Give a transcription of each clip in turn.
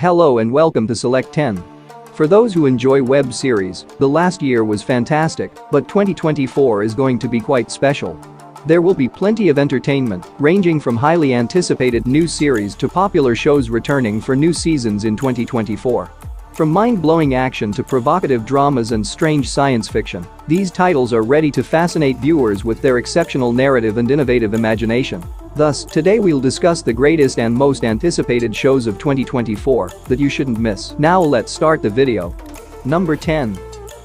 Hello and welcome to Select 10. For those who enjoy web series, the last year was fantastic, but 2024 is going to be quite special. There will be plenty of entertainment, ranging from highly anticipated new series to popular shows returning for new seasons in 2024. From mind-blowing action to provocative dramas and strange science fiction, these titles are ready to fascinate viewers with their exceptional narrative and innovative imagination. Thus, today we'll discuss the greatest and most anticipated shows of 2024 that you shouldn't miss. Now let's start the video. Number 10.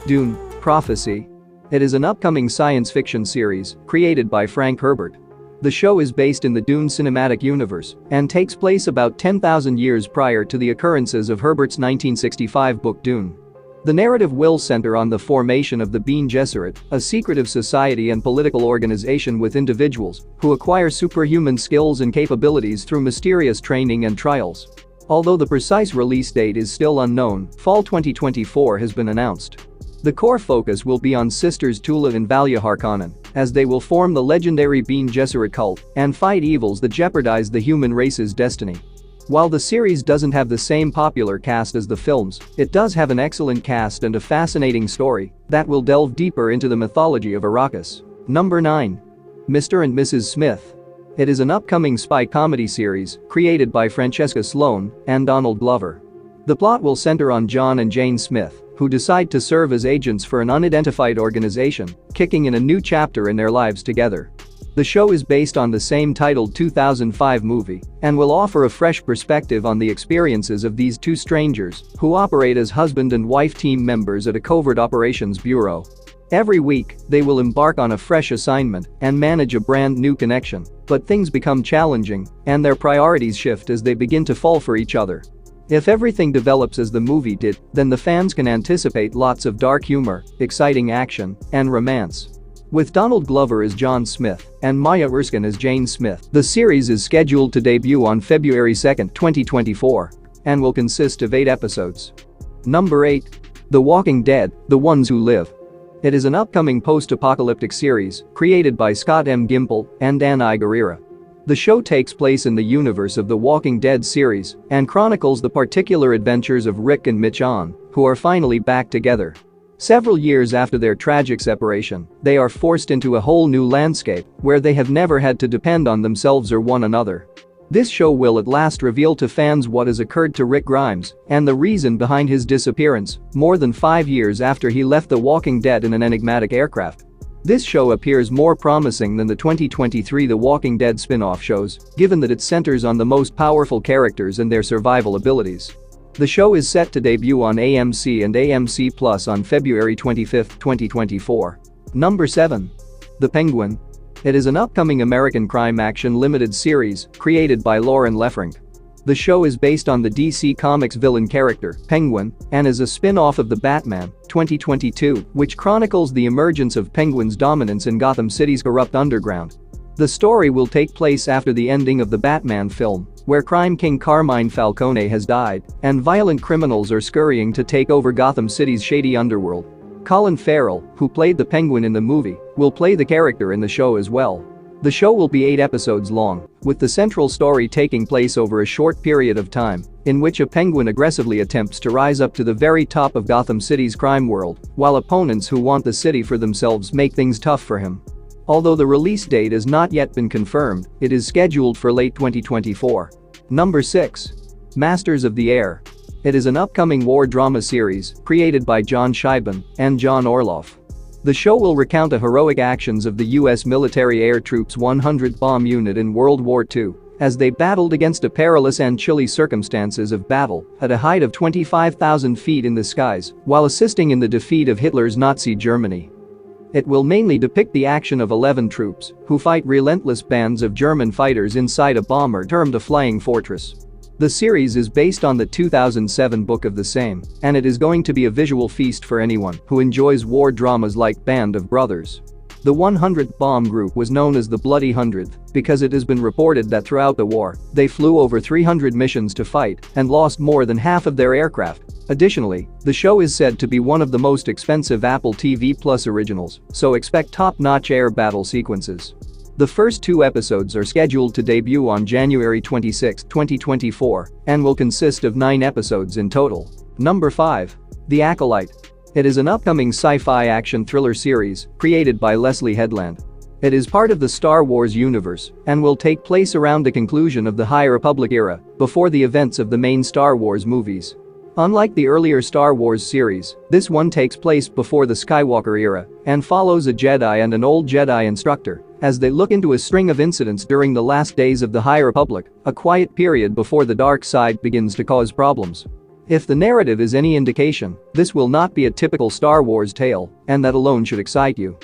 Dune: Prophecy. It is an upcoming science fiction series created by Frank Herbert. The show is based in the Dune cinematic universe and takes place about 10,000 years prior to the occurrences of Herbert's 1965 book Dune. The narrative will center on the formation of the Bene Gesserit, a secretive society and political organization with individuals who acquire superhuman skills and capabilities through mysterious training and trials. Although the precise release date is still unknown, fall 2024 has been announced. The core focus will be on sisters Tula and Valia Harkonnen, as they will form the legendary Bene Gesserit cult and fight evils that jeopardize the human race's destiny. While the series doesn't have the same popular cast as the films, it does have an excellent cast and a fascinating story that will delve deeper into the mythology of Arrakis. Number 9. Mr. and Mrs. Smith. It is an upcoming spy comedy series created by Francesca Sloan and Donald Glover. The plot will center on John and Jane Smith, who decide to serve as agents for an unidentified organization, kicking in a new chapter in their lives together. The show is based on the same titled 2005 movie and will offer a fresh perspective on the experiences of these two strangers who operate as husband and wife team members at a covert operations bureau. Every week, they will embark on a fresh assignment and manage a brand new connection, but things become challenging and their priorities shift as they begin to fall for each other. If everything develops as the movie did, then the fans can anticipate lots of dark humor, exciting action, and romance. With Donald Glover as John Smith and Maya Erskine as Jane Smith, the series is scheduled to debut on February 2, 2024, and will consist of 8 episodes. Number 8. The Walking Dead: The Ones Who Live. It is an upcoming post-apocalyptic series created by Scott M. Gimple and Dan Iguerira. The show takes place in the universe of the Walking Dead series and chronicles the particular adventures of Rick and Michonne, who are finally back together. Several years after their tragic separation, they are forced into a whole new landscape where they have never had to depend on themselves or one another. This show will at last reveal to fans what has occurred to Rick Grimes and the reason behind his disappearance more than 5 years after he left The Walking Dead in an enigmatic aircraft. This show appears more promising than the 2023 The Walking Dead spin-off shows, given that it centers on the most powerful characters and their survival abilities. The show is set to debut on AMC and AMC Plus on February 25, 2024. Number 7. The Penguin. It is an upcoming American crime action limited series created by Lauren Lefranc. The show is based on the DC Comics villain character, Penguin, and is a spin-off of The Batman, 2022, which chronicles the emergence of Penguin's dominance in Gotham City's corrupt underground. The story will take place after the ending of the Batman film, where crime king Carmine Falcone has died, and violent criminals are scurrying to take over Gotham City's shady underworld. Colin Farrell, who played the Penguin in the movie, will play the character in the show as well. The show will be 8 episodes long, with the central story taking place over a short period of time, in which a penguin aggressively attempts to rise up to the very top of Gotham City's crime world, while opponents who want the city for themselves make things tough for him. Although the release date has not yet been confirmed, it is scheduled for late 2024. Number 6. Masters of the Air. It is an upcoming war drama series created by John Shiban and John Orloff. The show will recount the heroic actions of the U.S. military air troops' 100th Bomb Unit in World War II as they battled against the perilous and chilly circumstances of battle at a height of 25,000 feet in the skies while assisting in the defeat of Hitler's Nazi Germany. It will mainly depict the action of 11 troops who fight relentless bands of German fighters inside a bomber termed a flying fortress. The series is based on the 2007 book of the same, and it is going to be a visual feast for anyone who enjoys war dramas like Band of Brothers. The 100th Bomb Group was known as the Bloody 100th because it has been reported that throughout the war, they flew over 300 missions to fight and lost more than half of their aircraft. Additionally, the show is said to be one of the most expensive Apple TV Plus originals, so expect top-notch air battle sequences. The first 2 episodes are scheduled to debut on January 26, 2024, and will consist of 9 episodes in total. Number 5. The Acolyte. It is an upcoming sci-fi action thriller series created by Leslie Headland. It is part of the Star Wars universe and will take place around the conclusion of the High Republic era, before the events of the main Star Wars movies. Unlike the earlier Star Wars series, this one takes place before the Skywalker era and follows a Jedi and an old Jedi instructor as they look into a string of incidents during the last days of the High Republic, a quiet period before the dark side begins to cause problems. If the narrative is any indication, this will not be a typical Star Wars tale, and that alone should excite you.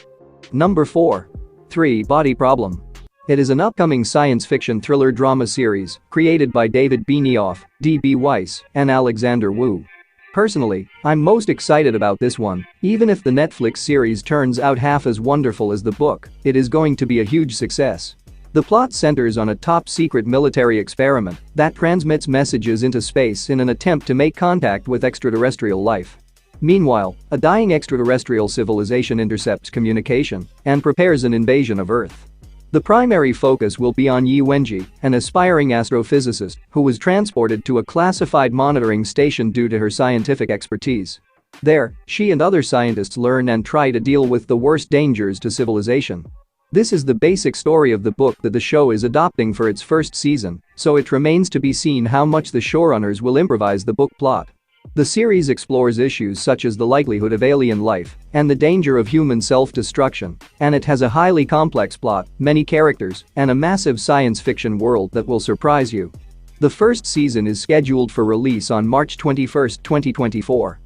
Number 4. 3. Body Problem. It is an upcoming science fiction thriller drama series created by David Benioff, D.B. Weiss, and Alexander Wu. Personally, I'm most excited about this one. Even if the Netflix series turns out half as wonderful as the book, it is going to be a huge success. The plot centers on a top-secret military experiment that transmits messages into space in an attempt to make contact with extraterrestrial life. Meanwhile, a dying extraterrestrial civilization intercepts communication and prepares an invasion of Earth. The primary focus will be on Yi Wenji, an aspiring astrophysicist who was transported to a classified monitoring station due to her scientific expertise. There, she and other scientists learn and try to deal with the worst dangers to civilization. This is the basic story of the book that the show is adopting for its first season, so it remains to be seen how much the showrunners will improvise the book plot. The series explores issues such as the likelihood of alien life and the danger of human self-destruction, and it has a highly complex plot, many characters, and a massive science fiction world that will surprise you. The first season is scheduled for release on March 21, 2024.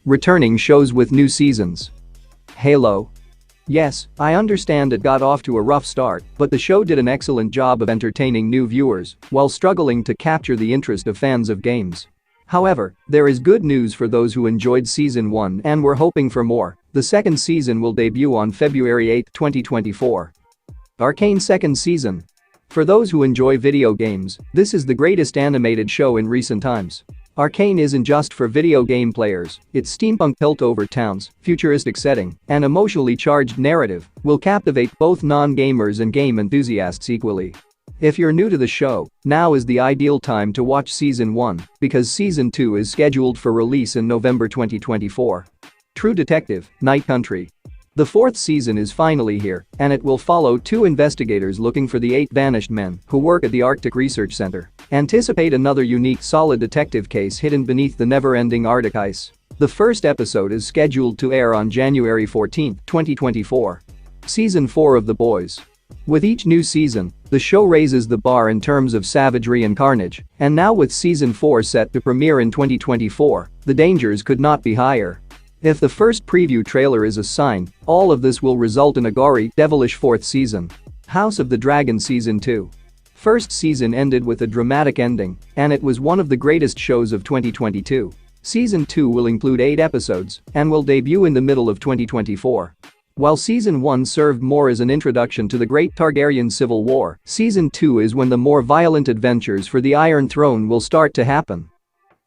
Returning shows with new seasons. Halo. Yes, I understand it got off to a rough start, but the show did an excellent job of entertaining new viewers while struggling to capture the interest of fans of games. However, there is good news for those who enjoyed Season 1 and were hoping for more. The second season will debut on February 8, 2024. Arcane Second Season. For those who enjoy video games, this is the greatest animated show in recent times. Arcane isn't just for video game players, its steampunk tilt-over towns, futuristic setting, and emotionally charged narrative will captivate both non-gamers and game enthusiasts equally. If you're new to the show, now is the ideal time to watch Season 1 because Season 2 is scheduled for release in November 2024. True Detective, Night Country. The 4th season is finally here, and it will follow 2 investigators looking for the 8 vanished men who work at the Arctic Research Center. Anticipate another unique solid detective case hidden beneath the never-ending Arctic ice. The first episode is scheduled to air on January 14, 2024. Season 4 of The Boys. With each new season, the show raises the bar in terms of savagery and carnage, and now with Season 4 set to premiere in 2024, the dangers could not be higher. If the first preview trailer is a sign, all of this will result in a gory, devilish 4th season. House of the Dragon Season 2. First season ended with a dramatic ending, and it was one of the greatest shows of 2022. Season 2 will include 8 episodes and will debut in the middle of 2024. While Season 1 served more as an introduction to the Great Targaryen Civil War, Season 2 is when the more violent adventures for the Iron Throne will start to happen.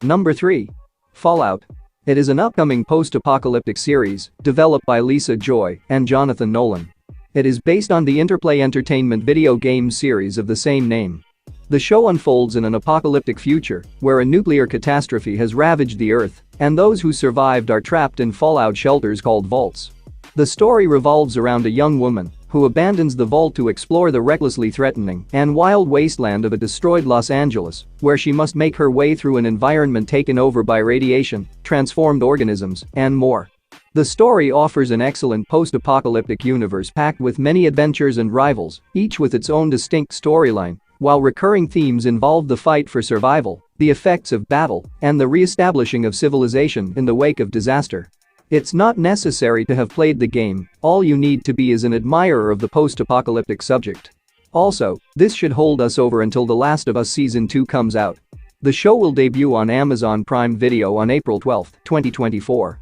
Number 3. Fallout. It is an upcoming post-apocalyptic series developed by Lisa Joy and Jonathan Nolan. It is based on the Interplay Entertainment video game series of the same name. The show unfolds in an apocalyptic future where a nuclear catastrophe has ravaged the Earth, and those who survived are trapped in fallout shelters called vaults. The story revolves around a young woman who abandons the vault to explore the recklessly threatening and wild wasteland of a destroyed Los Angeles, where she must make her way through an environment taken over by radiation, transformed organisms, and more. The story offers an excellent post-apocalyptic universe packed with many adventures and rivals, each with its own distinct storyline, while recurring themes involve the fight for survival, the effects of battle, and the re-establishing of civilization in the wake of disaster. It's not necessary to have played the game, all you need to be is an admirer of the post-apocalyptic subject. Also, this should hold us over until The Last of Us Season 2 comes out. The show will debut on Amazon Prime Video on April 12, 2024.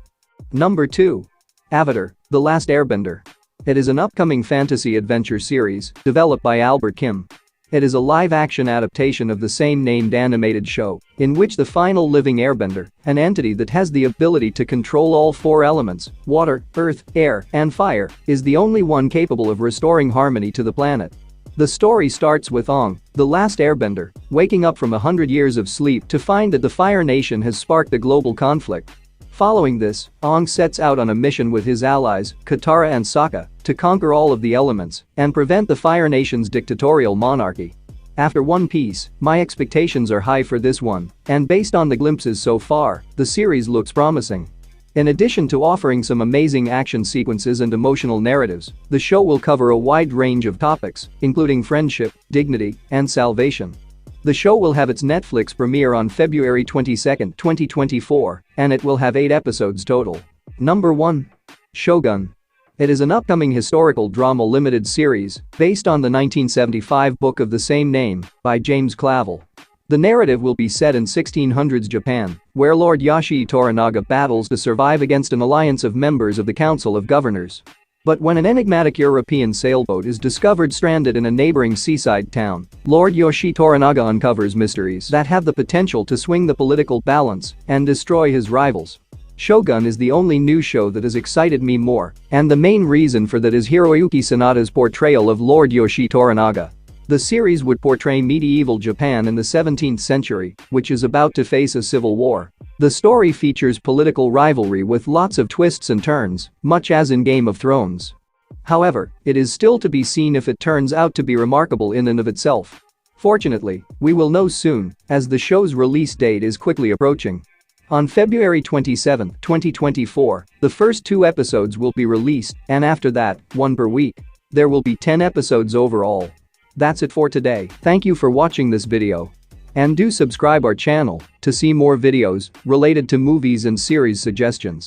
Number 2. Avatar: The Last Airbender. It is an upcoming fantasy adventure series developed by Albert Kim. It is a live-action adaptation of the same-named animated show, in which the final living airbender, an entity that has the ability to control all 4 elements, water, earth, air, and fire, is the only one capable of restoring harmony to the planet. The story starts with Aang, the last airbender, waking up from 100 years of sleep to find that the Fire Nation has sparked a global conflict. Following this, Aang sets out on a mission with his allies, Katara and Sokka, to conquer all of the elements and prevent the Fire Nation's dictatorial monarchy. After One Piece, my expectations are high for this one, and based on the glimpses so far, the series looks promising. In addition to offering some amazing action sequences and emotional narratives, the show will cover a wide range of topics, including friendship, dignity, and salvation. The show will have its Netflix premiere on February 22, 2024, and it will have 8 episodes total. Number 1. Shogun. It is an upcoming historical drama limited series based on the 1975 book of the same name by James Clavell. The narrative will be set in 1600s Japan, where Lord Yoshii Toranaga battles to survive against an alliance of members of the Council of Governors. But when an enigmatic European sailboat is discovered stranded in a neighboring seaside town, Lord Yoshii Toranaga uncovers mysteries that have the potential to swing the political balance and destroy his rivals. Shogun is the only new show that has excited me more, and the main reason for that is Hiroyuki Sanada's portrayal of Lord Yoshii Toranaga. The series would portray medieval Japan in the 17th century, which is about to face a civil war. The story features political rivalry with lots of twists and turns, much as in Game of Thrones. However, it is still to be seen if it turns out to be remarkable in and of itself. Fortunately, we will know soon, as the show's release date is quickly approaching. On February 27, 2024, the first 2 episodes will be released, and after that, 1 per week. There will be 10 episodes overall. That's it for today. Thank you for watching this video. And do subscribe our channel to see more videos related to movies and series suggestions.